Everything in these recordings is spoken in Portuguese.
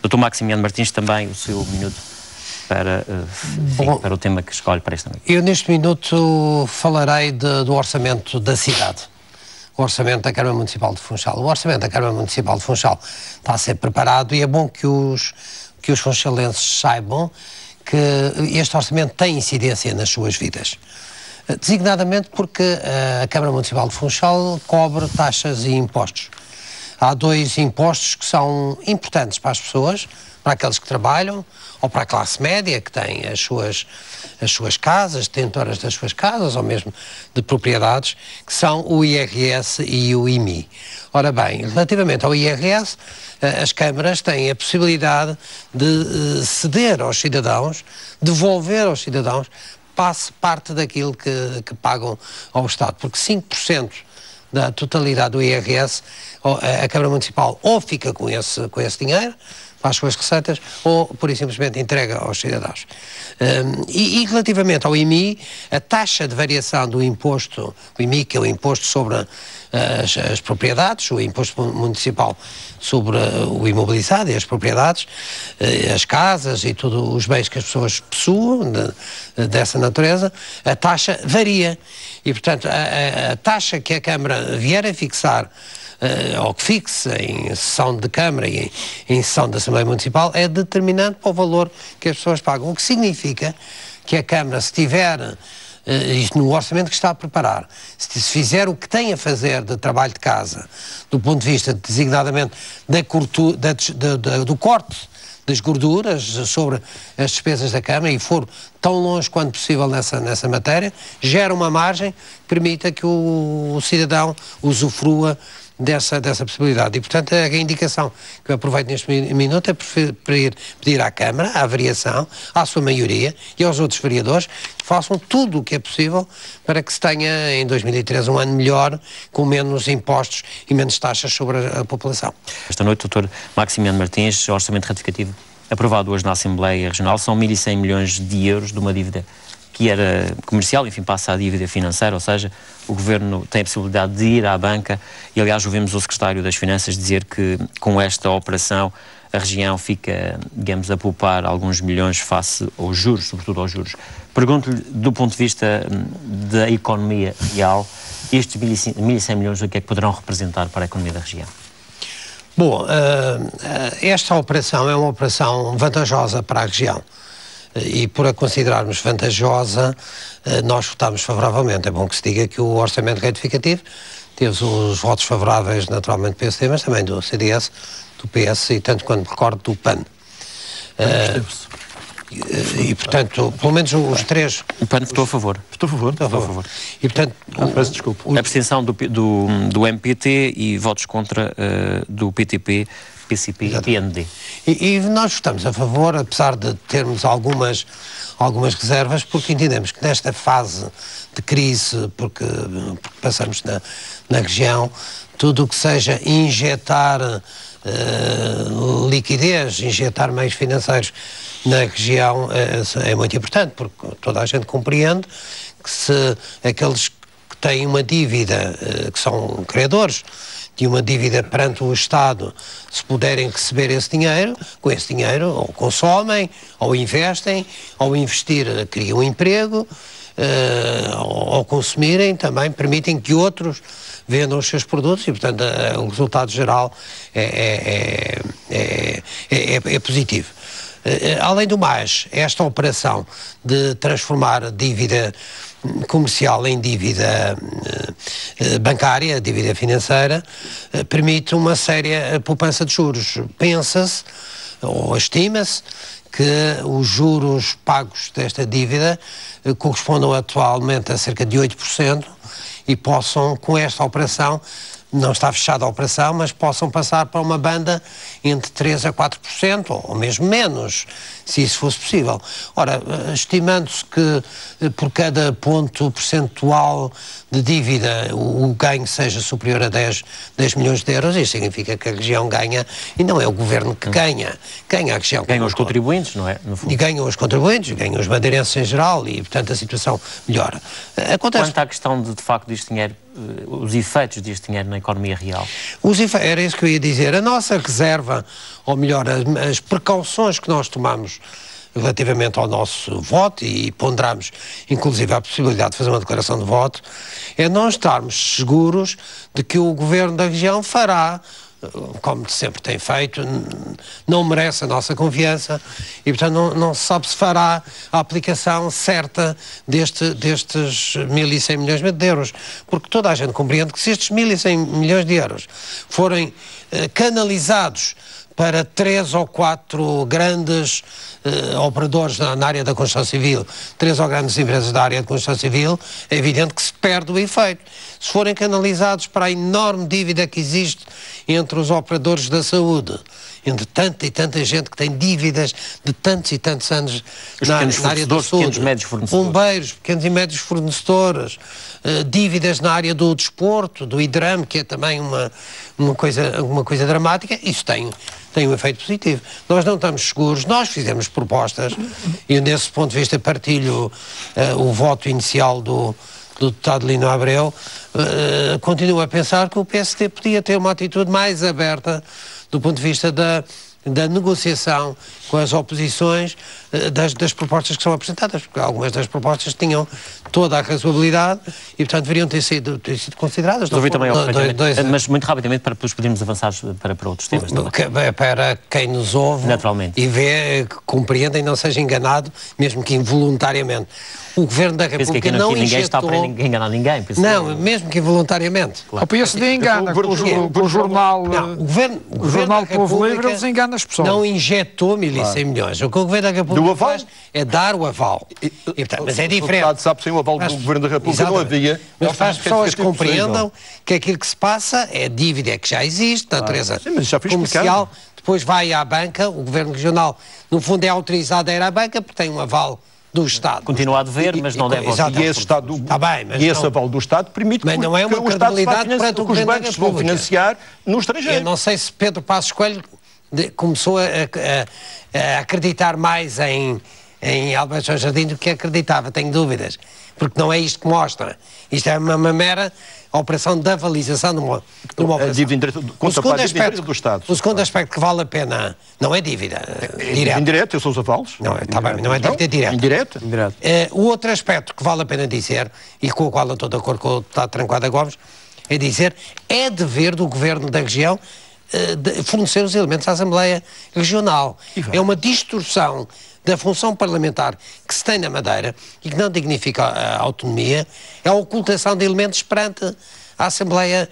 Dr. Maximiano Martins, também o seu minuto para o tema que escolhe para esta noite. Eu neste minuto falarei do orçamento da cidade. O orçamento da Câmara Municipal de Funchal. O orçamento da Câmara Municipal de Funchal está a ser preparado e é bom que os funchalenses saibam que este orçamento tem incidência nas suas vidas. Designadamente porque a Câmara Municipal de Funchal cobra taxas e impostos. Há dois impostos que são importantes para as pessoas, para aqueles que trabalham, ou para a classe média que tem as suas casas, detentoras das suas casas, ou mesmo de propriedades, que são o IRS e o IMI. Ora bem, relativamente ao IRS, as câmaras têm a possibilidade de ceder aos cidadãos, devolver aos cidadãos, parte daquilo que pagam ao Estado, porque 5% da totalidade do IRS, a Câmara Municipal ou fica com esse dinheiro, para as suas receitas, ou, por isso simplesmente, entrega aos cidadãos. E relativamente ao IMI, a taxa de variação do imposto, o IMI, que é o imposto sobre as propriedades, o imposto municipal sobre o imobilizado e as propriedades, as casas e todos os bens que as pessoas possuem dessa natureza, a taxa varia. E, portanto, a taxa que a Câmara vier a fixar, ou que fixe em sessão de Câmara e em sessão da Assembleia Municipal, é determinante para o valor que as pessoas pagam. O que significa que a Câmara, se tiver, isto no orçamento que está a preparar, se fizer o que tem a fazer de trabalho de casa, do ponto de vista, designadamente, do corte das gorduras sobre as despesas da Câmara e for tão longe quanto possível nessa matéria, gera uma margem que permita que o cidadão usufrua dessa possibilidade. E, portanto, a indicação que eu aproveito neste minuto é pedir à Câmara, à variação, à sua maioria e aos outros vereadores que façam tudo o que é possível para que se tenha em 2013 um ano melhor, com menos impostos e menos taxas sobre a população. Esta noite, Dr. Maximiano Martins, orçamento ratificativo aprovado hoje na Assembleia Regional, são 1.100 milhões de euros de uma dívida que era comercial, enfim, passa a dívida financeira, ou seja, o Governo tem a possibilidade de ir à banca e, aliás, ouvimos o Secretário das Finanças dizer que com esta operação a região fica, digamos, a poupar alguns milhões face aos juros, sobretudo aos juros. Pergunto-lhe, do ponto de vista da economia real, estes 1.100 milhões, o que é que poderão representar para a economia da região? Bom, esta operação é uma operação vantajosa para a região. E por a considerarmos vantajosa, nós votámos favoravelmente. É bom que se diga que o orçamento retificativo teve os votos favoráveis, naturalmente, do PSD, mas também do CDS, do PS e, tanto quanto me recordo, do PAN. E, portanto, pelo menos os três... O PAN votou a favor. Estou a favor. Estou a favor. E, portanto... peço desculpa. A abstenção do MPT e votos contra do PTP, PCP e PND. E nós votamos a favor, apesar de termos algumas reservas, porque entendemos que nesta fase de crise, porque passamos na região, tudo o que seja injetar liquidez, injetar meios financeiros na região é muito importante, porque toda a gente compreende que se aqueles que têm uma dívida, que são credores, de uma dívida perante o Estado, se puderem receber esse dinheiro, com esse dinheiro ou consomem, ou investem, ou investir criam emprego, ou consumirem também permitem que outros vendam os seus produtos e, portanto, o resultado geral é positivo. Além do mais, esta operação de transformar dívida comercial em dívida bancária, dívida financeira, permite uma séria poupança de juros. Pensa-se, ou estima-se, que os juros pagos desta dívida correspondam atualmente a cerca de 8% e possam, com esta operação, não está fechada a operação, mas possam passar para uma banda entre 3% a 4%, ou mesmo menos, se isso fosse possível. Ora, estimando-se que por cada ponto percentual de dívida o ganho seja superior a 10 milhões de euros, isso significa que a região ganha, e não é o Governo que ganha a região. Ganham os contribuintes, não é? No fundo. E ganham os contribuintes, ganham os madeirenses em geral, e portanto a situação melhora. Quanto à questão de facto deste dinheiro os efeitos deste dinheiro na economia real? Era isso que eu ia dizer. A nossa reserva, ou melhor, as precauções que nós tomamos relativamente ao nosso voto, e ponderamos inclusive a possibilidade de fazer uma declaração de voto, é nós estarmos seguros de que o Governo da região fará, como sempre tem feito, não merece a nossa confiança e, portanto, não se sabe se fará a aplicação certa destes 1.100 milhões de euros. Porque toda a gente compreende que se estes 1.100 milhões de euros forem canalizados para 3 ou 4 grandes operadores na área da construção civil, 3 ou grandes empresas da área de construção civil, é evidente que se perde o efeito. Se forem canalizados para a enorme dívida que existe entre os operadores da saúde, entre tanta e tanta gente que tem dívidas de tantos e tantos anos na área da saúde, pequenos, médios fornecedores, bombeiros, pequenos e médios fornecedores, dívidas na área do desporto, do IDRAM, que é também uma coisa dramática, isso tem um efeito positivo. Nós não estamos seguros, nós fizemos propostas, e nesse ponto de vista partilho o voto inicial do deputado Lino Abreu. Continuo a pensar que o PSD podia ter uma atitude mais aberta do ponto de vista da negociação com as oposições das propostas que são apresentadas, porque algumas das propostas tinham toda a razoabilidade e, portanto, deveriam ter sido consideradas. Mas muito rapidamente, para depois podermos avançar para outros temas. Para quem nos ouve e vê, que compreenda e não seja enganado, mesmo que involuntariamente. O Governo da República não injetou... Ninguém está para enganar ninguém. Não, mesmo que involuntariamente. Claro. O PSD engana, com o jornal... O Jornal do Povo Livre, eles enganam as pessoas. Não injetou 1.100 milhões. O que o Governo da República faz é dar o aval. Mas é diferente. Sabe, sem o aval do Governo da República não havia... Mas para as pessoas compreendam que aquilo que se passa é dívida que já existe, natureza comercial, depois vai à banca, o Governo Regional, no fundo, é autorizado a ir à banca porque tem um aval do Estado. Continua a dever, mas não deve ao Estado. E esse aval do Estado permite que não é uma credibilidade perante o Governo da República. Vão financiar no estrangeiro. Eu não sei se Pedro Passos Coelho começou a acreditar mais em Alberto João Jardim do que acreditava, tenho dúvidas, porque não é isto que mostra. Isto é uma mera operação de avalização de uma operação. Do Estado. O segundo aspecto que vale a pena não é dívida direta. Indireta, são os avalos. Não é dívida direta. Indireta. O outro aspecto que vale a pena dizer, e com o qual eu estou de acordo com o deputado Tranquada Gomes, é dizer, é dever do Governo da região de fornecer os elementos à Assembleia Regional. É uma distorção da função parlamentar que se tem na Madeira e que não dignifica a autonomia, é a ocultação de elementos perante a Assembleia.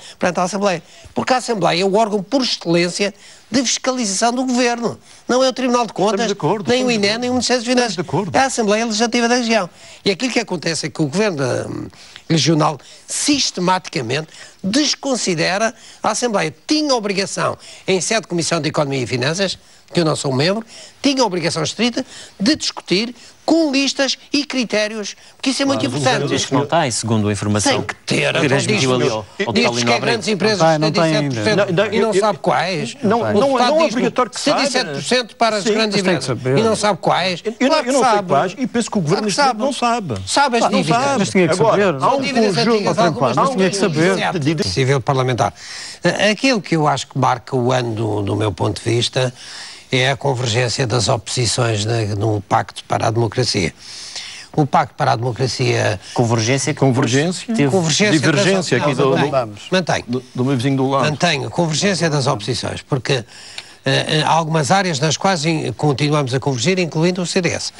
Porque a Assembleia é o órgão por excelência de fiscalização do Governo. Não é o Tribunal de Contas, nem o INE, nem o Ministério das Finanças. É a Assembleia Legislativa da região. E aquilo que acontece é que o Governo Regional sistematicamente desconsidera a Assembleia. Tinha obrigação, em sede de Comissão de Economia e Finanças, que eu não sou membro, tinha a obrigação estrita de discutir com listas e critérios, porque isso é muito importante. Diz que não tem, segundo a informação. Tem que ter. Diz que há grandes empresas que têm 17% e não sabe quais. Não é obrigatório que saiba. 77% para as grandes empresas e não sabe quais. Eu não sei quais e penso que o Governo não sabe. Sabe as dívidas. Mas tinha que saber. Há dívidas antigas, algumas mas tinha que saber. Civil parlamentar. Aquilo que eu acho que marca o ano do meu ponto de vista é a convergência das oposições no Pacto para a Democracia. O Pacto para a Democracia... Convergência. Divergência aqui do meu vizinho do lado. Mantenho. Convergência das oposições, porque há algumas áreas nas quais continuamos a convergir, incluindo o CDS.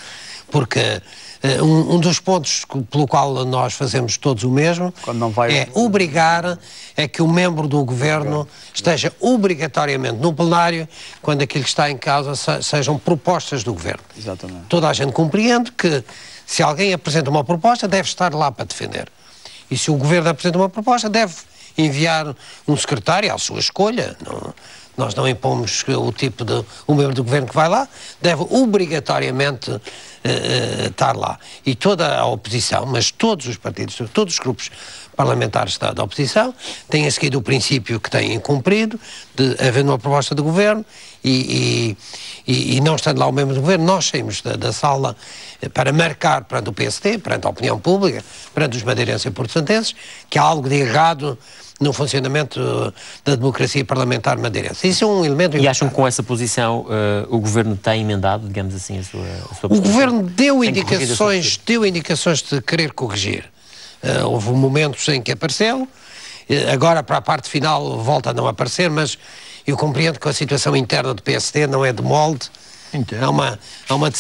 Porque um dos pontos pelo qual nós fazemos todos o mesmo é obrigar a que o membro do Governo esteja obrigatoriamente no plenário quando aquilo que está em causa sejam propostas do Governo. Exatamente. Toda a gente compreende que se alguém apresenta uma proposta deve estar lá para defender. E se o Governo apresenta uma proposta deve enviar um secretário à sua escolha. Nós não impomos o membro do Governo que vai lá, deve obrigatoriamente estar lá. E toda a oposição, mas todos os partidos, todos os grupos parlamentares da oposição, têm seguido o princípio que têm cumprido, de haver uma proposta do Governo e não estando lá o membro do governo, nós saímos da sala para marcar perante o PSD, perante a opinião pública, perante os madeirenses e porto-santenses, que há algo de errado no funcionamento da democracia parlamentar madeirense. Isso é um elemento importante. E acham que com essa posição o governo tem emendado, digamos assim, a sua O governo deu indicações de querer corrigir. Houve momentos em que apareceu, agora para a parte final volta a não aparecer, mas eu compreendo que a situação interna do PSD não é de molde. Há uma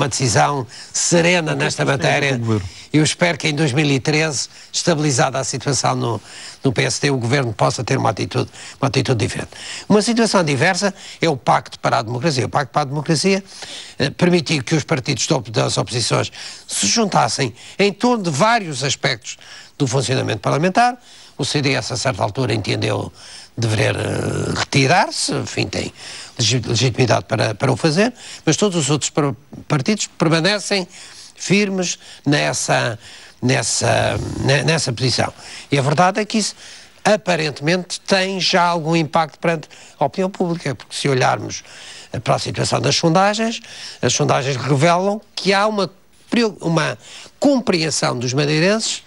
decisão serena nesta matéria. Eu espero que em 2013, estabilizada a situação no PSD, o governo possa ter uma atitude diferente. Uma situação diversa é o Pacto para a Democracia. O Pacto para a Democracia permitiu que os partidos das oposições se juntassem em torno de vários aspectos do funcionamento parlamentar. O CDS, a certa altura, entendeu dever retirar-se, enfim, tem legitimidade para o fazer, mas todos os outros partidos permanecem firmes nessa posição. E a verdade é que isso, aparentemente, tem já algum impacto perante a opinião pública, porque se olharmos para a situação das sondagens, as sondagens revelam que há uma compreensão dos madeirenses,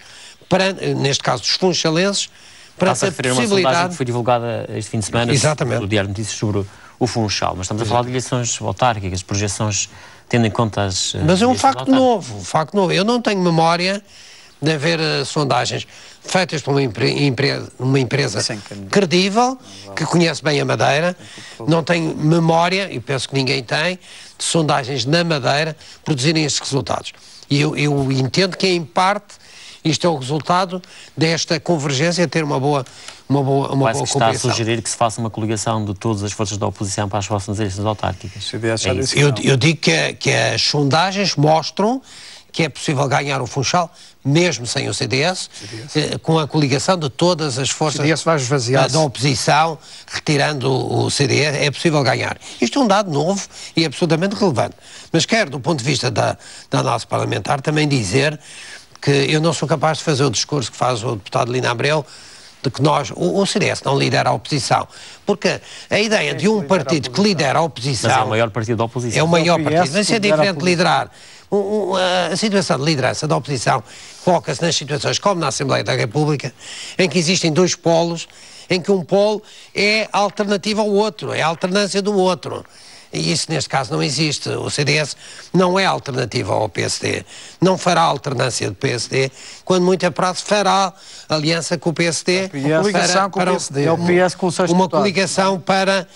neste caso dos funchalenses, para a possibilidade... Uma sondagem que foi divulgada este fim de semana no Diário de Notícias sobre o Funchal, mas estamos a falar de eleições autárquicas, projeções tendo em conta as... Mas é um facto novo, Eu não tenho memória de haver sondagens feitas por uma empresa credível, que conhece bem a Madeira. Não tenho memória, e penso que ninguém tem, de sondagens na Madeira produzirem estes resultados. E eu entendo que, em parte, isto é o resultado desta convergência, ter uma boa compreensão. Está a sugerir que se faça uma coligação de todas as forças da oposição para as próximas eleições autárquicas. Eu digo que as sondagens mostram que é possível ganhar o Funchal, mesmo sem o CDS. Com a coligação de todas as forças da oposição, retirando o CDS, é possível ganhar. Isto é um dado novo e absolutamente relevante. Mas quero, do ponto de vista da análise parlamentar, também dizer que eu não sou capaz de fazer o discurso que faz o deputado Lino Abreu, de que o CDS não lidera a oposição. Porque a ideia de um partido que lidera a oposição... Mas é o maior partido da oposição. É o maior partido. Mas é diferente de liderar. A situação de liderança da oposição coloca-se nas situações como na Assembleia da República, em que existem dois polos, em que um polo é alternativa ao outro, é a alternância do outro. E isso, neste caso, não existe. O CDS não é alternativa ao PSD. Não fará alternância do PSD. Quando muito a prazo, fará aliança com o PSD. Uma coligação com o PSD. É o PS com 6 uma coligação para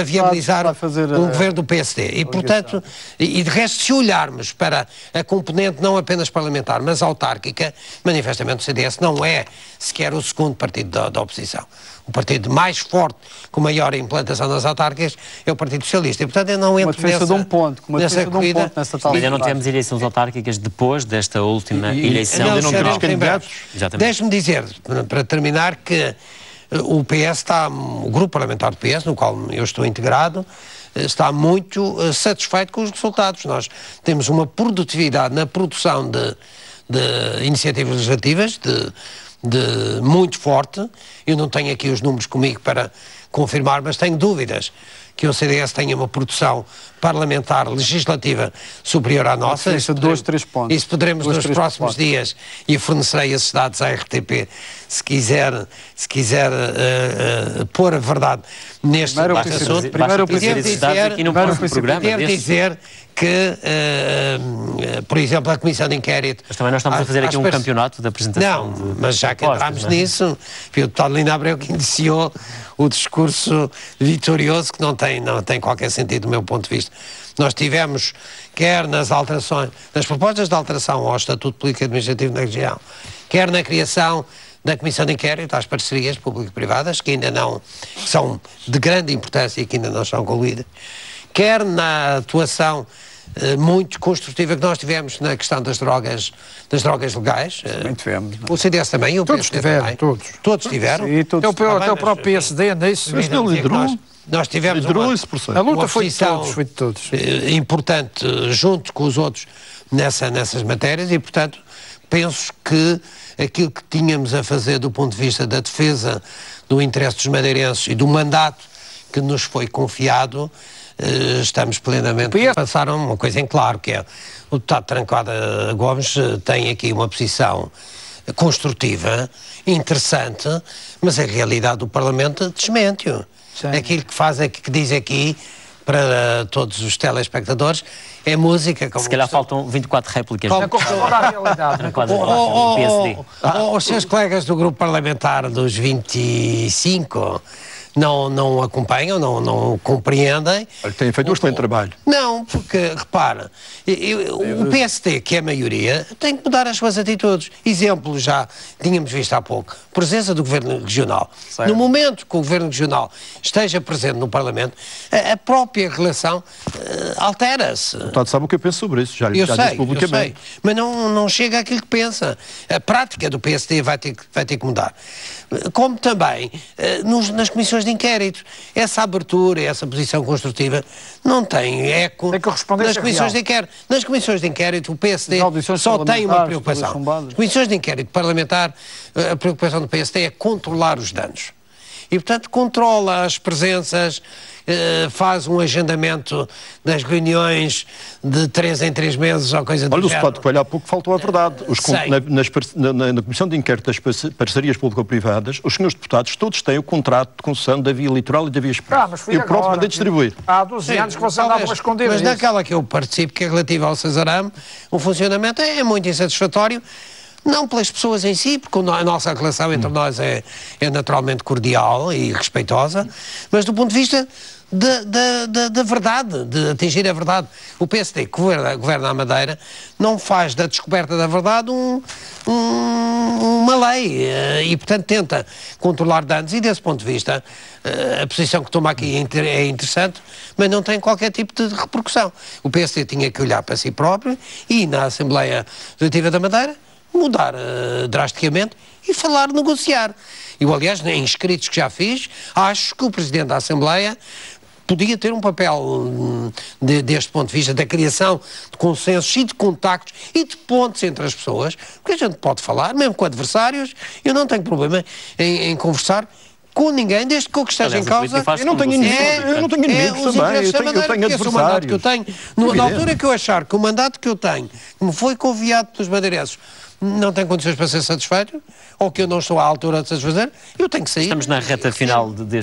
viabilizar um governo do PSD. E, portanto, e de resto, se olharmos para a componente não apenas parlamentar, mas autárquica, manifestamente o CDS não é sequer o segundo partido da oposição. O partido mais forte, com maior implantação das autárquicas, é o Partido Socialista. E, portanto, eu não entro nessa corrida. Ainda não tivemos eleições autárquicas depois desta última eleição. Não teremos candidatos. Deixe-me dizer, para terminar, que o PS o grupo parlamentar do PS, no qual eu estou integrado, está muito satisfeito com os resultados. Nós temos uma produtividade na produção de iniciativas legislativas, muito forte. Eu não tenho aqui os números comigo para confirmar, mas tenho dúvidas que o CDS tenha uma produção parlamentar legislativa superior à nossa. Isso 2, 3 pontos. Isso poderemos nos próximos dias, e fornecerei esses dados à RTP, se quiser pôr a verdade neste assunto. Primeiro eu preciso desses dados aqui no próximo programa. Quero dizer que, por exemplo, a Comissão de Inquérito... Mas também nós estamos a fazer aqui um campeonato de apresentação. Não, mas já que entramos nisso, o deputado Lino Abreu que iniciou o discurso vitorioso, que não tem qualquer sentido do meu ponto de vista. Nós tivemos, quer nas propostas de alteração ao Estatuto Político Administrativo da região, quer na criação da Comissão de Inquérito às parcerias público-privadas, que são de grande importância e que ainda não estão concluídas, quer na atuação muito construtiva que nós tivemos na questão das drogas legais. Também tivemos. O CDS também, o todos PSD tiveram, também. Todos tiveram. Até o próprio PSD, não é isso? Mas não liderou. Nós tivemos esse processo. A luta foi de todos. Importante, junto com os outros, nessas matérias, e, portanto, penso que aquilo que tínhamos a fazer do ponto de vista da defesa do interesse dos madeirenses e do mandato que nos foi confiado, estamos plenamente a passar uma coisa em claro, que é o deputado Tranquada Gomes tem aqui uma posição construtiva, interessante, mas a realidade do Parlamento desmente-o. Aquilo que diz aqui para todos os telespectadores é música. Se calhar faltam 24 réplicas. Os seus colegas do grupo parlamentar dos 25 não acompanham, não compreendem. Tem feito um excelente trabalho. Não, porque, repara, o PSD, que é a maioria, tem que mudar as suas atitudes. Exemplo, já tínhamos visto há pouco, presença do Governo Regional. Certo. No momento que o Governo Regional esteja presente no Parlamento, a própria relação altera-se. O deputado sabe o que eu penso sobre isso, já disse publicamente. Eu sei, mas não chega àquilo que pensa. A prática do PSD vai ter que mudar. Como também nas comissões de inquérito. Essa abertura, essa posição construtiva não tem eco nas comissões de inquérito. Nas comissões de inquérito o PSD só tem uma preocupação. As comissões de inquérito parlamentar, a preocupação do PSD é controlar os danos. E, portanto, controla as presenças, faz um agendamento das reuniões de 3 em 3 meses ou coisa do género. Olha, o deputado Coelho há pouco faltou a verdade. Na Comissão de Inquérito das Parcerias Público-Privadas, os senhores deputados todos têm o contrato de concessão da via litoral e da via expressa. E o próprio mandei distribuir. Há 12 anos que você andava a esconder mas naquela que eu participo, que é relativa ao Cesarame, o funcionamento é muito insatisfatório. Não pelas pessoas em si, porque a nossa relação entre nós é naturalmente cordial e respeitosa, mas do ponto de vista da verdade, de atingir a verdade. O PSD, que governa a Madeira, não faz da descoberta da verdade uma lei e, portanto, tenta controlar danos e, desse ponto de vista, a posição que toma aqui é interessante, mas não tem qualquer tipo de repercussão. O PSD tinha que olhar para si próprio e, na Assembleia Legislativa da Madeira, mudar drasticamente e falar, negociar. Eu, aliás, em escritos que já fiz, acho que o Presidente da Assembleia podia ter um papel deste ponto de vista, da criação de consensos e de contactos e de pontes entre as pessoas, porque a gente pode falar, mesmo com adversários, eu não tenho problema em conversar com ninguém, desde que o que esteja em causa... Eu não tenho inimigos também, eu tenho adversários. Na altura que eu achar que o mandato que eu tenho, que me foi confiado pelos madeirenses, não tem condições para ser satisfeito, ou que eu não estou à altura de satisfazer, eu tenho que sair. Estamos na reta final deste